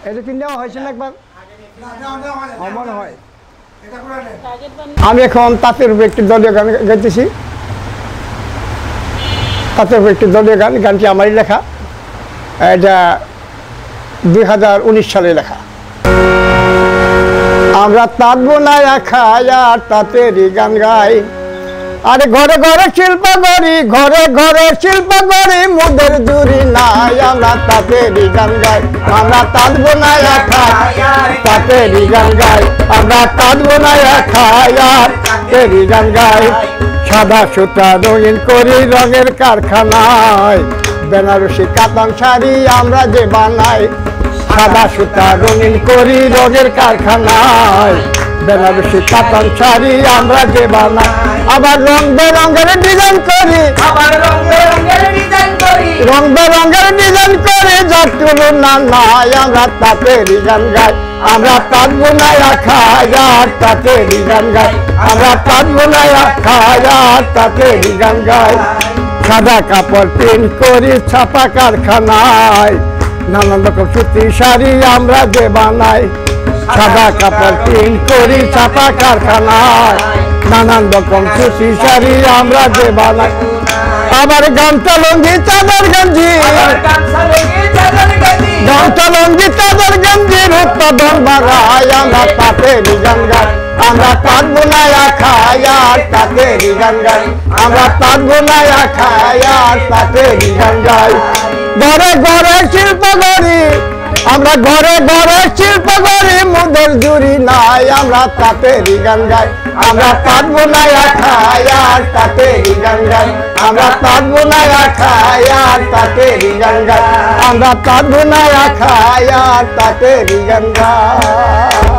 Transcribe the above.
এটা কি নেওয়া হয়েছে না একবার? মনে হয়। আমি এখন তাঁতের উপরে একটি দলীয় গান গাইতেছি। তাঁতের উপরে একটি দলীয় গান, গানটি আমারই লেখা। এটা 2019 সালে লেখা। আমরা তাঁত বোনায়া খাই আর তাঁতেরই গান গাই। আরে ঘরে ঘরে শিল্প করি, ঘরে ঘরে শিল্প করি, মুদের জুড়ি নাই। আমরা তাঁতেরই গান গাই, আমরা তাঁত বোনায়া খাই তাঁতেরই গান গাই। আমরা তাঁত বোনায়া খাই আর তাঁতেরই গান গাই। সাদা সুতা রঙিন করি রঙের কারখানায়, বেনারসি কাতান শাড়ি আমরা যে বানাই। সাদা সুতা রঙিন করি রঙের কারখানায়, বেনারসি কাতান শাড়ি আমরা যে বানাই। আবার রং বেরঙের ডিজাইন করি, রং বেরঙের ডিজাইন করি, যার তুলনা নাই। আমরা তাঁতেরই গান গাই, আমরা তাঁত বোনায়া খাই আর তাঁতেরই গান গাই। আমরা তাঁত বোনায়া খাই আর তাঁতেরই গান গাই। সাদা কাপড় প্রিন্ট করি ছাপা কারখানায়, নানান রকম সুতি শাড়ি আমরা যে বানাই। সাদা কাপড় প্রিন্ট করি ছাপা কারখানায়, নানান রকম সুতি শাড়ি আমরা যে বানাই। আবার গামছা লুঙ্গি চাদর গঞ্জি, গামছা লুঙ্গি চাদর গঞ্জির উৎপাদন বাড়াই। আমরা তাঁতেরই গান গাই, আমরা তাঁত বোনায়া খাই আর তাঁতেরই গান গাই। আমরা তাঁত বোনায়া খাই আর তাঁতেরই গান গাই। ঘরে ঘরে শিল্প করি, আমরা ঘরে ঘরে শিল্প করি, মুদের জুড়ি নাই। আমরা তাঁতেরই গান গাই, আমরা তাঁত বোনায়া খাই আর তাঁতেরই গান গাই। আমরা তাঁত বোনায়া খাই আর তাঁতেরই গান গাই। আমরা তাঁত বোনায়া খাই আর তাঁতেরই গান গাই।